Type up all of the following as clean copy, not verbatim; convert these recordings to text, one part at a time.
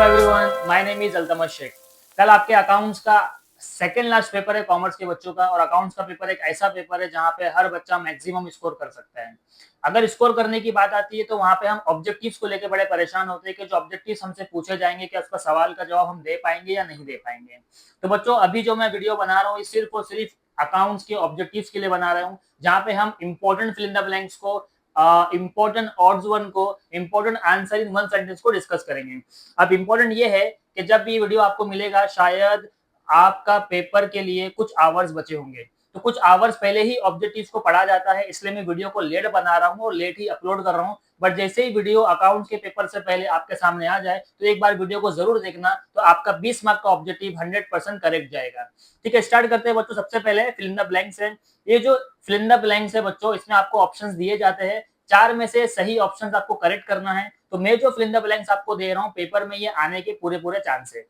Hello everyone, my name is Altamash Shaikh. कल आपके accounts का सेकंड लास्ट पेपर है कॉमर्स के बच्चों का, और अकाउंट्स का पेपर एक ऐसा पेपर है जहां पे हर बच्चा मैक्सिमम स्कोर कर सकता है। अगर स्कोर करने की बात आती है तो वहां पे हम ऑब्जेक्टिव्स को लेकर बड़े परेशान होते हैं कि जो ऑब्जेक्टिव्स हमसे पूछे जाएंगे क्या उसका सवाल का जवाब हम दे पाएंगे या नहीं दे पाएंगे। तो बच्चों, अभी जो मैं वीडियो बना रहा हूँ सिर्फ और सिर्फ अकाउंट्स के ऑब्जेक्टिव्स के लिए बना रहा हूँ, जहाँ पे हम important fill in the blanks को, इंपॉर्टेंट ऑड्स वन को, important answer in one sentence को डिस्कस करेंगे। अब इंपॉर्टेंट ये है कि जब ये वीडियो आपको मिलेगा शायद आपका पेपर के लिए कुछ आवर्स बचे होंगे, तो कुछ आवर्स पहले ही ऑब्जेक्टिव्स को पढ़ा जाता है, इसलिए मैं वीडियो को लेट बना रहा हूँ और लेट ही अपलोड कर रहा हूँ। बट जैसे ही वीडियो अकाउंट्स के पेपर से पहले आपके सामने आ जाए तो एक बार वीडियो को जरूर देखना, तो आपका 20 मार्क का ऑब्जेक्टिव 100% करेक्ट जाएगा। ठीक है, स्टार्ट करते हैं बच्चों। सबसे पहले फिल इन द ब्लैंक्स है। ये जो फिल इन द ब्लैंक्स है बच्चों, इसमें आपको ऑप्शंस दिए जाते हैं, 4 में से सही ऑप्शंस आपको करेक्ट करना है। तो मैं जो फिल इन द ब्लैंक्स आपको दे रहा हूँ, पेपर में ये आने के पूरे पूरे चांस है।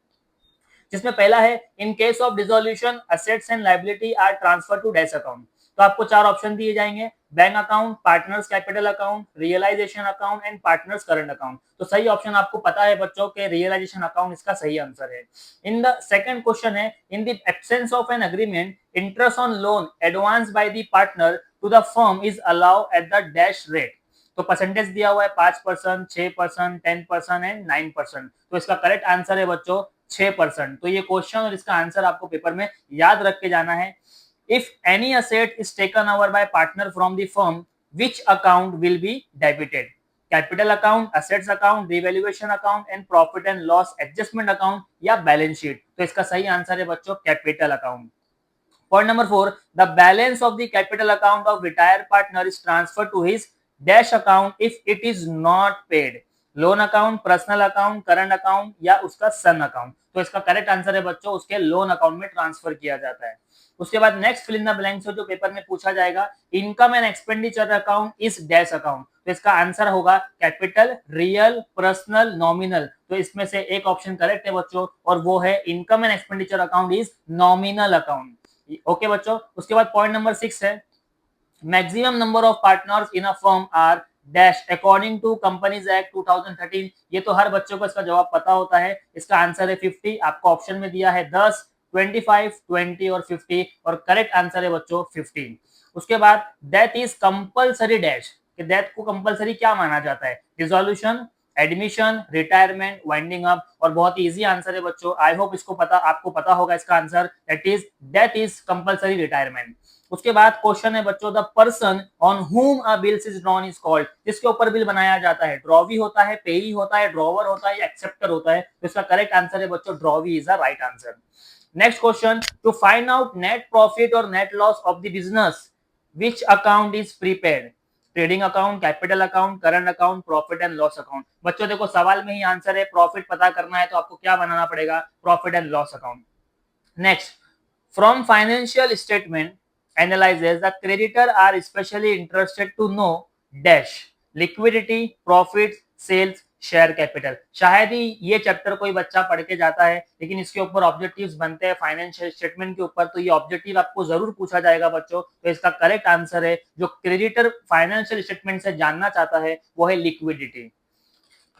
जिसमें पहला है, in case of dissolution assets and liability are transfer to dash account. तो आपको 4 ऑप्शन दिए जाएंगे, bank account, partners capital account, realisation account and partners current account. तो सही ऑप्शन आपको पता है बच्चों के रियलाइजेशन अकाउंट इसका सही आंसर है। इन द सेकंड क्वेश्चन है, in the absence of an agreement interest on loan advance by the partner to the firm is allow at the dash rate. तो परसेंटेज दिया हुआ है 5%, 6%, 10% एंड 9%। तो इसका करेक्ट आंसर है बच्चों 6%। तो ये क्वेश्चन और इसका आंसर आपको पेपर में याद रख के जाना है। If any asset is taken over by partner from the firm, which account will be debited? Capital account, assets account, revaluation account and profit and loss adjustment account या बैलेंस शीट? तो इसका सही आंसर है बच्चों capital account. Point number 4, the balance of the capital account of retired partner is transferred to his dash account if it is not paid. Loan account, personal account, current account या उसका सन account? तो इसका correct answer है बच्चों उसके loan account में transfer किया जाता है। उसके बाद next fill in the blanks जो पेपर में पूछा जाएगा, income and expenditure account is dash account. तो इसका आंसर होगा कैपिटल, रियल, पर्सनल, नॉमिनल। तो इसमें से एक ऑप्शन करेक्ट है बच्चों, और वो है income and expenditure account is nominal account. Okay बच्चों, उसके बाद पॉइंट नंबर 6 है, maximum number of partners in a firm are dash according to companies act 2013। ये तो हर बच्चों को इसका जवाब पता होता है। इसका आंसर है 50। आपको ऑप्शन में दिया है 10, 25, 20 और 50, और करेक्ट आंसर है बच्चों 15। उसके बाद डेथ इज कंपल्सरी डैश, कि डेथ को कंपल्सरी क्या माना जाता है? Dissolution, admission, retirement, winding up. और बहुत ही इजी आंसर है बच्चों, आई होप इसको पता आपको पता होगा इसका answer, that is death is compulsory retirement. उसके बाद क्वेश्चन है बच्चों, द पर्सन ऑन हुम अ bills is drawn is called. जिसके ऊपर बिल बनाया जाता है, ड्रॉवी होता है, पेई होता है, ड्रॉवर होता है या एक्सेप्टर होता है? तो इसका करेक्ट आंसर है बच्चों drawee is the right answer. Next question, to find out net profit और net loss of the business which account is prepaid? Trading account, capital account, current account, profit and loss account? बच्चों देखो सवाल में ही answer है, profit पता करना है तो आपको क्या बनाना पड़ेगा? Profit and loss account. Next, from financial statement analyzes the creditor are especially interested to know dash liquidity, profits, sales, share capital. शायद ही ये चैप्टर कोई बच्चा पढ़ के जाता है, लेकिन इसके ऊपर ऑब्जेक्टिव्स बनते हैं फाइनेंशियल स्टेटमेंट के ऊपर, तो ये ऑब्जेक्टिव आपको जरूर पूछा जाएगा बच्चों। तो इसका करेक्ट आंसर है, जो क्रेडिटर फाइनेंशियल स्टेटमेंट से जानना चाहता है वो है लिक्विडिटी।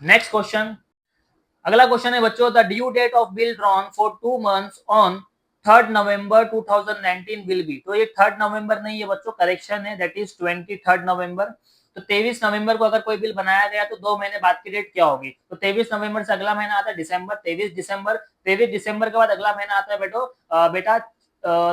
नेक्स्ट क्वेश्चन, अगला क्वेश्चन है बच्चों, the due date of bill drawn for 2 months on 3 November 2019 will be. तो ये 3 नवंबर नहीं है बच्चों, करेक्शन है, दैट इज 23 नवंबर। तो 23 नवंबर को अगर कोई बिल बनाया गया तो 2 महीने बाद की डेट क्या होगी? तो 23 नवंबर से अगला महीना आता है दिसंबर, 23 दिसंबर। 23 दिसंबर के बाद अगला महीना आता है बेटा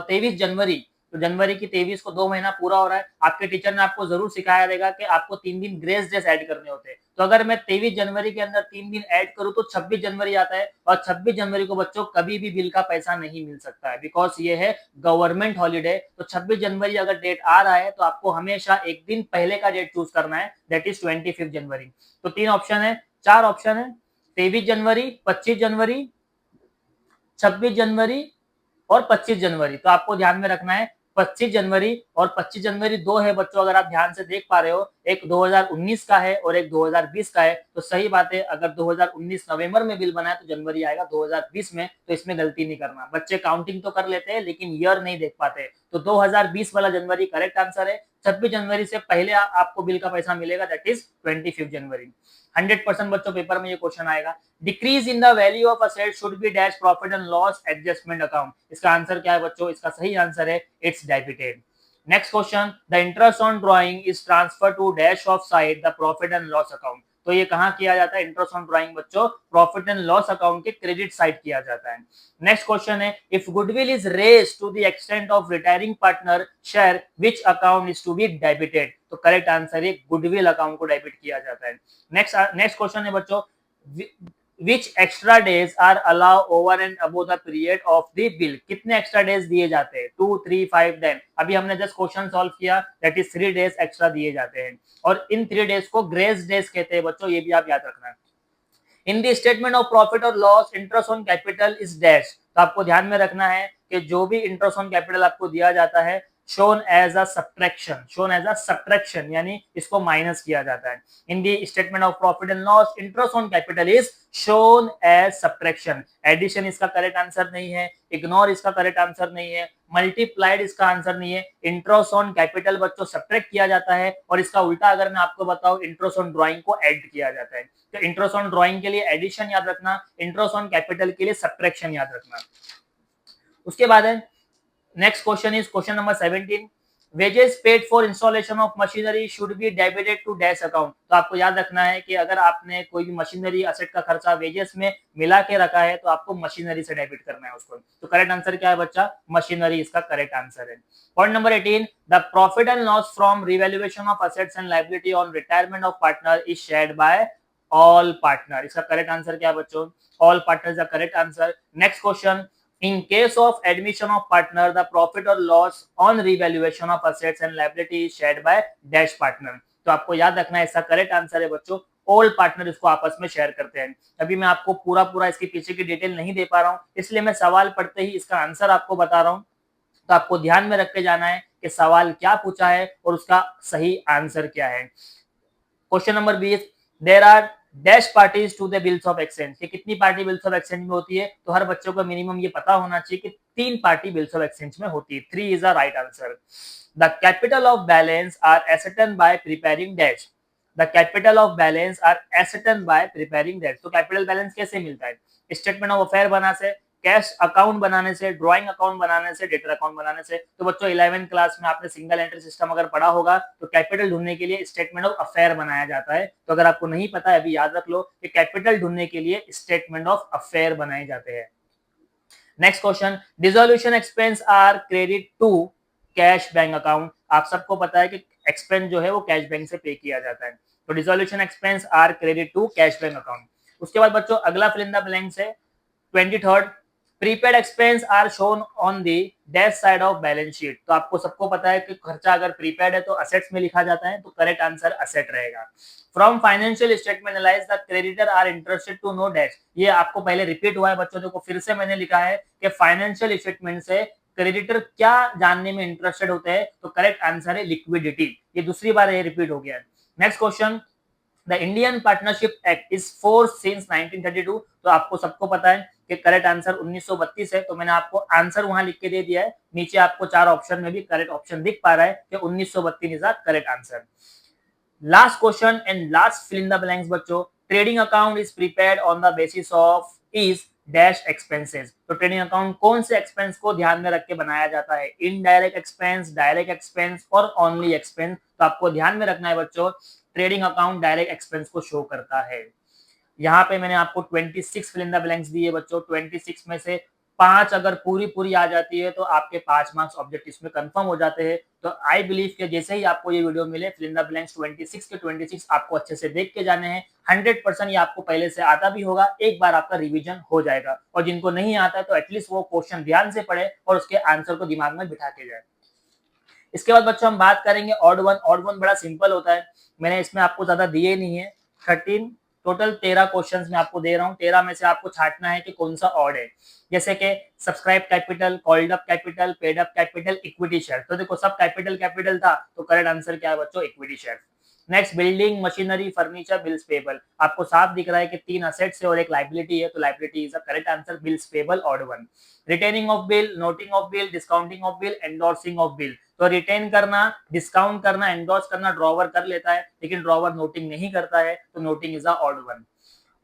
23 जनवरी। तो जनवरी की 23 को 2 महीना पूरा हो रहा है। आपके टीचर ने आपको जरूर सिखाया देगा कि आपको 3 दिन ग्रेस डेज ऐड करने होते हैं। तो अगर मैं 23 जनवरी के अंदर 3 दिन ऐड करूं तो 26 जनवरी आता है, और 26 जनवरी को बच्चों कभी भी बिल का पैसा नहीं मिल सकता है, बिकॉज ये है गवर्नमेंट हॉलीडे। तो 26 जनवरी अगर डेट आ रहा है तो आपको हमेशा एक दिन पहले का डेट चूज करना है, दैट इज 25 जनवरी। तो 3 ऑप्शन है, 4 ऑप्शन है, 23 जनवरी, 25 जनवरी, 26 जनवरी और 25 जनवरी। तो आपको ध्यान में रखना है 25 जनवरी और 25 जनवरी 2 है बच्चों, अगर आप ध्यान से देख पा रहे हो, एक 2019 का है और एक 2020 का है। तो सही बात है, अगर 2019 नवंबर में बिल बना है तो जनवरी आएगा 2020 में। तो इसमें गलती नहीं करना। बच्चे काउंटिंग तो कर लेते हैं लेकिन ईयर नहीं देख पाते, तो 2020 वाला जनवरी करेक्ट आंसर है। 26 जनवरी से पहले आपको बिल का पैसा मिलेगा, दैट इज 25 जनवरी। 100% बच्चों पेपर में ये क्वेश्चन आएगा। Decrease in the value of asset should be dash profit and loss adjustment account. इसका आंसर क्या है बच्चों? इसका सही आंसर है it's debited. Next question, the interest on drawing is transfer to dash of side the profit and loss account. तो ये कहां किया जाता है? इंटरेस्ट ऑन ड्राइंग बच्चों प्रॉफिट एंड लॉस अकाउंट के क्रेडिट साइड किया जाता है। नेक्स्ट क्वेश्चन है, if goodwill is raised to the extent of retiring partner share which account is to be debited. तो करेक्ट आंसर है गुडविल अकाउंट को debit किया जाता है। नेक्स्ट क्वेश्चन है बच्चों, which extra days are allowed over and above the period of the bill। कितने extra days दिए जाते हैं? 2, 3, 5, 10। अभी हमने जस्ट क्वेश्चन सॉल्व किया, दैट इज 3 डेज एक्स्ट्रा दिए जाते हैं और इन 3 डेज को ग्रेस डेज कहते हैं बच्चों, ये भी आप याद रखना है। In the statement of profit और loss interest on capital is dash. तो आपको ध्यान में रखना है कि जो भी इंटरेस्ट ऑन कैपिटल आपको दिया जाता है shown as a subtraction, यानी इसको माइनस किया जाता है। In the statement of profit and loss interest on capital is shown as subtraction। Addition इसका करेक्ट आंसर नहीं है, इग्नोर इसका करेक्ट आंसर नहीं है, मल्टीप्लाइड इसका आंसर नहीं है। इंटरेस्ट ऑन कैपिटल बच्चों सब्ट्रैक्ट किया जाता है और इसका उल्टा अगर मैं आपको बताऊं, इंटरेस्ट ऑन ड्राइंग को ऐड किया जाता है। तो इंटरेस्ट ऑन ड्राइंग के लिए एडिशन याद रखना, इंटरेस्ट ऑन कैपिटल के लिए सब्ट्रैक्शन याद रखना। उसके बाद है next question is question number 17, wages paid for installation of machinery should be debited to dash account. तो आपको याद रखना है कि अगर आपने कोई भी मशीनरी असेट का खर्चा वेजेस में मिला के रखा है तो आपको मशीनरी से डेबिट करना है उसको। तो करेक्ट आंसर क्या है बच्चा? मशीनरी इसका करेक्ट आंसर है। Point number 18, the profit and loss from revaluation of assets and liability on retirement of partner is shared by all partner. इसका करेक्ट आंसर क्या है बच्चों? All partner is the correct answer. Next question, in case of admission of partner the profit or loss on revaluation of assets and liability is shared by dash partner। तो आपको याद रखना है इसका correct answer है बच्चों all partner इसको आपस में शेयर करते हैं। अभी मैं आपको पूरा इसके पीछे की डिटेल नहीं दे पा रहा हूं, इसलिए मैं सवाल पढ़ते ही इसका आंसर आपको बता रहा हूं। तो आपको ध्यान में रख के जाना है कि सवाल क्या पूछा है और उसका सही आंसर क्या है। Question number 20, there are dash parties to the bills of exchange. कि कितनी पार्टी बिल्स ऑफ एक्सचेंज में होती है? तो हर बच्चों को मिनिमम ये पता होना चाहिए कि 3 पार्टी बिल्स ऑफ एक्सचेंज में होती है। 3 is the right answer. The capital of balance are ascertain by preparing dash. The capital of balance are ascertain by preparing dash. तो कैपिटल बैलेंस कैसे मिलता है? स्टेटमेंट ऑफ अफेयर बना से, cash account बनाने से, ड्राइंग अकाउंट बनाने से, डेटर अकाउंट बनाने से। तो बच्चों 11th क्लास में आपने सिंगल एंट्री सिस्टम अगर पढ़ा होगा तो कैपिटल ढूंढने के लिए स्टेटमेंट ऑफ अफेयर बनाया जाता है। तो अगर आपको नहीं पता है अभी याद रख लो कि कैपिटल ढूंढने के लिए स्टेटमेंट ऑफ अफेयर बनाए जाते हैं। Next question, dissolution expense are credit to cash bank account. आप सबको पता है कि एक्सपेंस जो है वो कैश बैंक से पे किया जाता है। तो dissolution expense are credit to cash bank account. उसके बाद बच्चों अगला फिल इन द ब्लैंक्स है 23rd, prepaid expense are shown on the dash side of balance sheet. तो आपको सबको पता है कि खर्चा अगर प्रीपेड है तो असेट्स में लिखा जाता है, तो करेक्ट आंसर असेट रहेगा। From financial statement analyse the creditor are interested to know dash. ये आपको पहले रिपीट हुआ है बच्चों, देखो फिर से मैंने लिखा है कि फाइनेंशियल स्टेटमेंट से क्रेडिटर क्या जानने में इंटरेस्टेड होते हैं, तो करेक्ट आंसर है लिक्विडिटी। ये दूसरी बार ये रिपीट हो गया। Next question, the Indian partnership act is force since 1932। तो आपको सबको पता है कि करेक्ट आंसर 1932 है, तो मैंने आपको आंसर वहां लिख के दे दिया है। नीचे आपको 4 ऑप्शन में भी करेक्ट ऑप्शन दिख पा रहा है कि 1932 is the correct answer. Last question and last fill in the blanks बच्चों, trading account is prepared on the basis of is dash expenses. तो ट्रेडिंग अकाउंट कौन से एक्सपेंस को ध्यान में रख के बनाया जाता है? इनडायरेक्ट एक्सपेंस, डायरेक्ट एक्सपेंस और ओनली एक्सपेंस। तो आपको ध्यान में रखना है बच्चों, ट्रेडिंग अकाउंट डायरेक्ट एक्सपेंस को शो करता है। यहाँ पे मैंने आपको 26 फिल इन द ब्लैंक्स दिए बच्चों। 26 में से 5 अगर पूरी आ जाती है तो आपके 5 मार्क्स ऑब्जेक्टिव में कंफर्म हो जाते हैं। तो आई बिलीव कि जैसे ही आपको ये वीडियो मिले फिल इन द ब्लैंक्स 26 के 26 आपको अच्छे से देख के जाने हैं। 100% ये आपको पहले से आता भी होगा, एक बार आपका रिवीजन हो जाएगा। और जिनको नहीं आता है तो एटलीस्ट वो क्वेश्चन ध्यान से पढ़े और उसके आंसर को दिमाग में बिठा के जाए। इसके बाद बच्चों हम बात करेंगे ऑड वन। ऑड वन बड़ा सिंपल होता है, मैंने इसमें आपको ज्यादा दिए नहीं है। 13 टोटल 13 क्वेश्चंस मैं आपको दे रहा हूँ। 13 में से आपको छांटना है कि कौन सा ऑड है। जैसे कि subscribe capital, called up capital, paid up capital, equity share. तो देखो सब कैपिटल था, तो करेक्ट आंसर क्या है बच्चों? Equity share. Next building machinery furniture bills payable, आपको साफ दिख रहा है कि 3 असेट्स है और एक लाइबिलिटी है, तो liability is the correct answer, bills payable odd one. Retaining of bill, noting of bill, discounting of bill, endorsing of bill, तो रिटेन करना, डिस्काउंट करना, एंडोर्स करना ड्रॉवर कर लेता है, लेकिन ड्रॉवर नोटिंग नहीं करता है, तो noting is the odd one.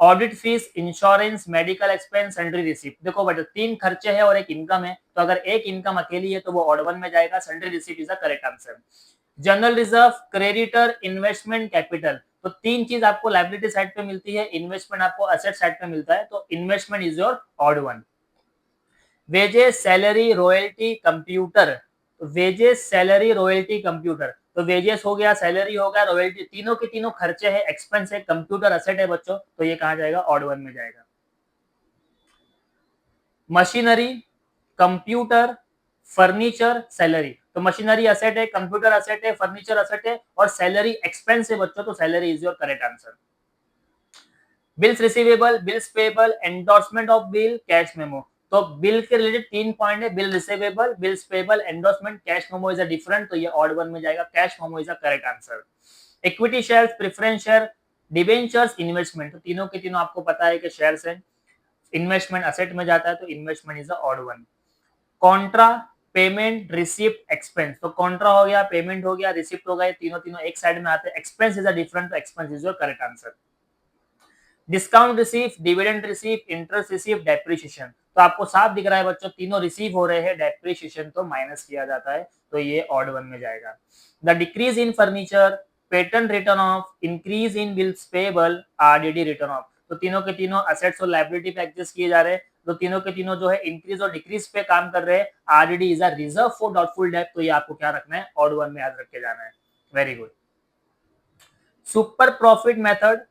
Audit fees, insurance, medical expense, sundry receipt, देखो बेटा 3 खर्चे हैं और एक इनकम है, तो अगर एक इनकम अकेली है तो वो ऑड वन में जाएगा, sundry receipt is the correct answer. General reserve, creditor, investment, capital, तो 3 चीज आपको लायबिलिटी साइड पे मिलती है, इन्वेस्टमेंट आपको असेट साइड पे मिलता है, तो investment is your odd one. Wages, salary, royalty, computer, wages, salary, royalty, computer, तो वेजेस हो गया, सैलरी हो गया, रॉयल्टी, तीनों के तीनों खर्चे हैं, एक्सपेंस है, कंप्यूटर असेट है बच्चों, तो ये कहां जाएगा, ऑड वन में जाएगा। मशीनरी, कंप्यूटर, फर्नीचर, सैलरी, तो मशीनरी असेट है, कंप्यूटर असेट है, फर्नीचर असेट है, और सैलरी एक्सपेंस है बच्चों, तो salary is your correct answer. Bills receivable, bills payable, endorsement of bill, cash memo, तो बिल के रिलेटेड 3 पॉइंट है, bill receivable, bills payable, endorsement, cash memo is a different, तो ये ऑड वन में जाएगा, cash memo is a correct answer. Equity shares, preference share, debentures, investment, तो तीनों के तीनों आपको पता है कि शेयर्स है, इन्वेस्टमेंट असेट में जाता है, तो investment is the odd one. Contra, payment, receipt, expense, तो कॉन्ट्रा हो गया, पेमेंट हो गया, रिसिप्ट हो गया, तीनों तीनों एक साइड में आते हैं, एक्सपेंस इज अ डिफरेंट, तो expense is your correct answer. Discount receive, dividend receive, interest receive, depreciation, तो आपको साफ दिख रहा है बच्चों तीनों रिसीव हो रहे हैं, डेप्रिसिएशन तो माइनस किया जाता है, तो ये ऑड वन में जाएगा। The decrease in furniture, patent return of, increase in bills payable, RDD return of, तो तीनों के तीनों असेट्स और लायबिलिटी पे एडजस्ट किए जा रहे हैं, तो तीनों के तीनों जो है इंक्रीज और डिक्रीज पे काम कर रहे हैं, RDD is a reserve for doubtful debt, तो ये आपको क्या रखना है, ऑड वन में याद रख के जाना है। Very good. Super profit method,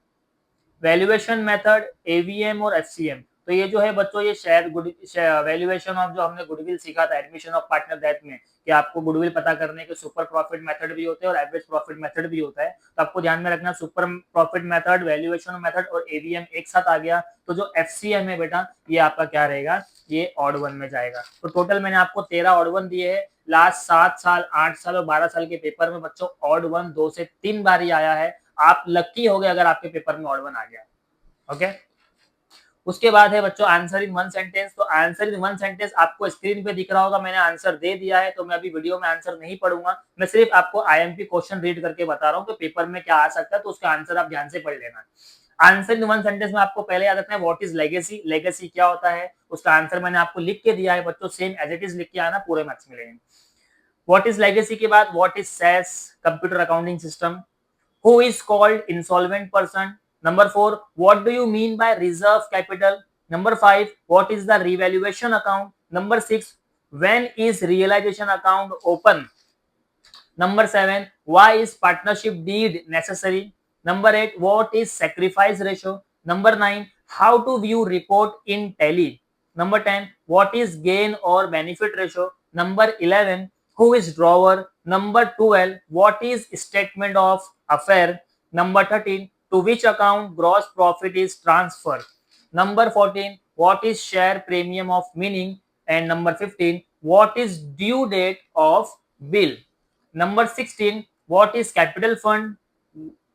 valuation method, AVM और एफसीएम, तो ये जो है बच्चों ये शेयर वैल्यूएशन ऑफ जो हमने गुडविल सीखा था एडमिशन ऑफ पार्टनर दैट में, कि आपको गुडविल पता करने के सुपर प्रॉफिट मेथड भी होते हैं और एवरेज प्रॉफिट मेथड भी होता है, तो आपको ध्यान में रखना super profit method, valuation method और एवीएम एक साथ आ गया, तो जो एफसीएम है बेटा ये आपका क्या रहेगा, ये ऑड वन में जाएगा। तो टोटल मैंने आपको 13 ऑड वन दिए है, लास्ट 7 साल, 8 साल और 12 साल के पेपर में बच्चों ऑड वन 2 से 3 बार ही आया है, आप लकी हो गए अगर आपके पेपर में ऑड वन आ गया। ओके, उसके बाद है बच्चों आंसर इन वन सेंटेंस, तो आंसर इन वन सेंटेंस आपको स्क्रीन पे दिख रहा होगा, मैंने आंसर दे दिया है, तो मैं अभी वीडियो में आंसर नहीं पढ़ूंगा, मैं सिर्फ आपको आईएमपी क्वेश्चन रीड करके बता रहा हूँ कि पेपर में क्या आ सकता है, तो उसका आंसर आप ध्यान से पढ़ लेना। आंसर इन वन सेंटेंस में आपको पहले याद रखना है व्हाट इज लेगेसी, लेगेसी क्या होता है, उसका आंसर मैंने आपको लिख के दिया है बच्चों, सेम एज इट इज लिख के आना, पूरे मार्क्स मिलेंगे। व्हाट इज लेगेसी के बाद what is cess, computer accounting system, who is called insolvent person, number 4 what do you mean by reserve capital, number 5 what is the revaluation account, number 6 when is realization account open, number 7 why is partnership deed necessary, number 8 what is sacrifice ratio, number 9 how to view report in tally, number 10 what is gain or benefit ratio, number 11 who is drawer, number 12 what is statement of affair, number 13 to which account gross profit is transferred, number 14 what is share premium of meaning, and number 15 what is due date of bill, number 16 what is capital fund,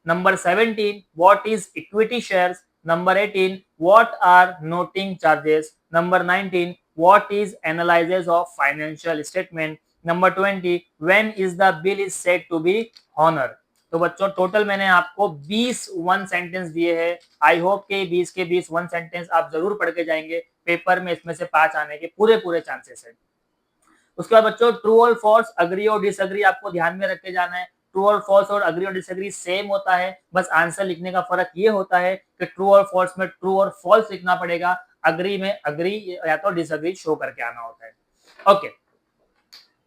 number 17 what is equity shares, number 18 what are noting charges, number 19 what is analysis of financial statement, number 20 when is the bill is said to be honour. तो बच्चों total मैंने आपको 20 one sentence दिए हैं, I hope के 20 के 20 one sentence आप जरूर पढ़ के जाएंगे, पेपर में इसमें से 5 आने के पूरे पूरे चांसेस है। उसके बाद बच्चों ट्रू और फॉल्स, अग्री और डिसएग्री आपको ध्यान में रख के जाना है, ट्रू और फॉल्स और अग्री और डिसएग्री सेम होता है, बस आंसर लिखने का फर्क ये होता है कि ट्रू और फॉल्स में ट्रू और फॉल्स लिखना पड़ेगा, अग्री में अग्री या तो डिसएग्री शो करके आना होता है। Okay,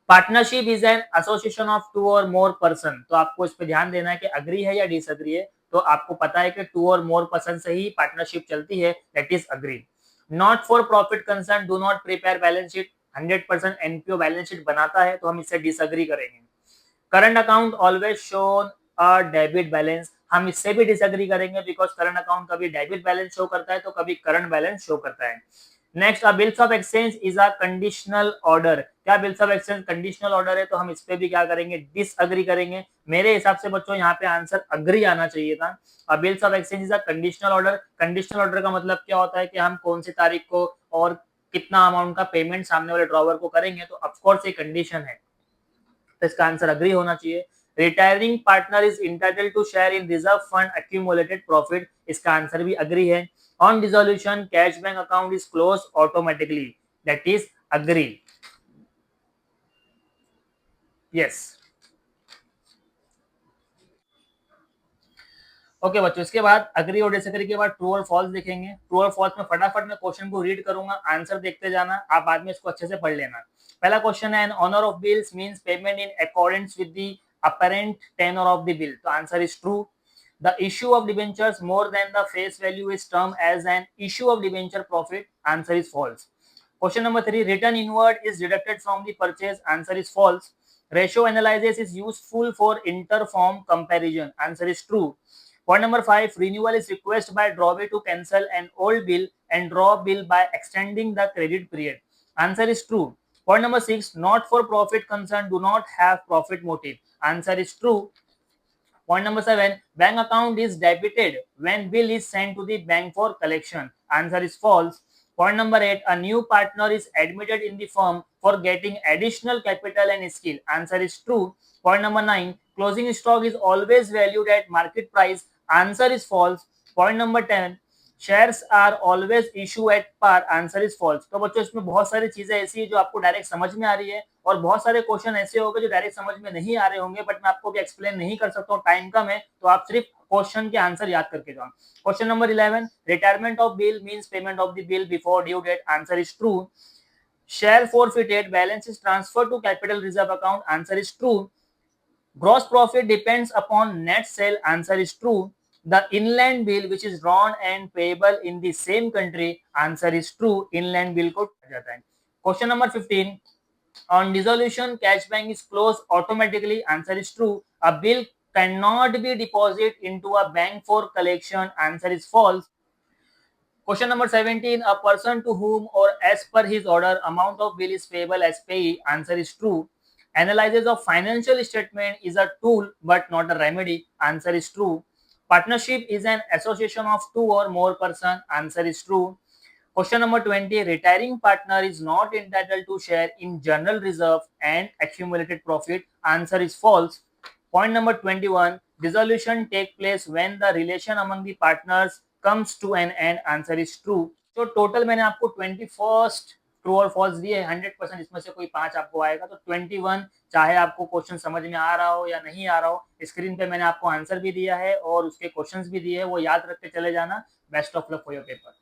partnership is an association of two or more person, तो आपको इस पे ध्यान देना है कि अग्री है या डिसएग्री है, तो आपको पता है कि टू और मोर पर्सन से ही पार्टनरशिप चलती है, that is agree. Not for profit concern, do not prepare balance sheet, 100% NPO balance sheet बनाता है, तो हम इससे डिसएग्री करेंगे। Current account always shown a debit balance, हम इससे भी डिसएग्री करेंगे, बिकॉज करंट अकाउंट कभी डेबिट बैलेंस शो करता है तो कभी करंट बैलेंस शो करता है। Next, a bills of exchange is a conditional order. क्या bills of exchange conditional order है? तो हम इस पे भी क्या करेंगे, डिसएग्री करेंगे। मेरे हिसाब से बच्चों यहाँ पे आंसर अग्री आना चाहिए था। अ bills of exchange is a conditional order. Conditional order का मतलब क्या होता है कि हम कौन सी तारीख को और कितना अमाउंट का पेमेंट सामने वाले ड्रॉवर को करेंगे, तो ऑफकोर्स ये कंडीशन है, तो इसका आंसर अग्री होना चाहिए। Retiring partner is entitled to share in reserve fund accumulated profit, इसका आंसर भी अग्री है। On dissolution cash bank account is close automatically, that is agree, yes. Okay बच्चों, इसके बाद अग्री और डिसएग्री के बाद ट्रू और फॉल्स देखेंगे। ट्रू और फॉल्स में फटाफट मैं क्वेश्चन को रीड करूंगा, आंसर देखते जाना, आप बाद में इसको अच्छे से पढ़ लेना। पहला क्वेश्चन है, an honour of bills means payment in accordance with the apparent tenor of the bill, तो answer is true. The issue of debentures more than the face value is termed as an issue of debenture profit, answer is false. Question number 3, return inward is deducted from the purchase, answer is false. Ratio analysis is useful for inter-firm comparison, answer is true. Point number 5, renewal is requested by drawee to cancel an old bill and draw bill by extending the credit period. Answer is true. Point number 6, not for profit concern do not have profit motive. Answer is true. Point number 7, bank account is debited when bill is sent to the bank for collection. Answer is false. Point number 8, a new partner is admitted in the firm for getting additional capital and skill. Answer is true. Point number 9, closing stock is always valued at market price. Answer is false. Point number 10, shares are always issue at par, answer is false. तो बच्चों इसमें बहुत सारी चीजें ऐसी है जो आपको डायरेक्ट समझ में आ रही है, और बहुत सारे क्वेश्चन ऐसे होंगे जो डायरेक्ट समझ में नहीं आ रहे होंगे, बट मैं आपको भी एक्सप्लेन नहीं कर सकता हूँ, टाइम कम है, तो आप सिर्फ क्वेश्चन के आंसर याद करके जाओ। Question number 11, retirement of bill means payment of the bill before due date, answer is true. Share forfeited, balance is transferred to capital reserve account, answer is true. Gross profit depends upon net sale, answer is true. The inland bill which is drawn and payable in the same country, answer is true. Inland bill को जाता है। Question number 15, on dissolution cash bank is closed automatically, answer is true. A bill cannot be deposited into a bank for collection, answer is false. Question number 17, a person to whom or as per his order amount of bill is payable as payee, answer is true. Analysis of financial statement is a tool but not a remedy, answer is true. Partnership is an association of two or more person, answer is true. Question number 20, retiring partner is not entitled to share in general reserve and accumulated profit, answer is false. Point number 21, dissolution take place when the relation among the partners comes to an end, answer is true. तो total मैंने आपको 21 true और false दिए, 100% इसमें से कोई 5 आपको आएगा, तो 21, चाहे आपको क्वेश्चन समझ में आ रहा हो या नहीं आ रहा हो, स्क्रीन पे मैंने आपको आंसर भी दिया है और उसके क्वेश्चंस भी दिए हैं, वो याद रख के चले जाना। Best of luck for your paper.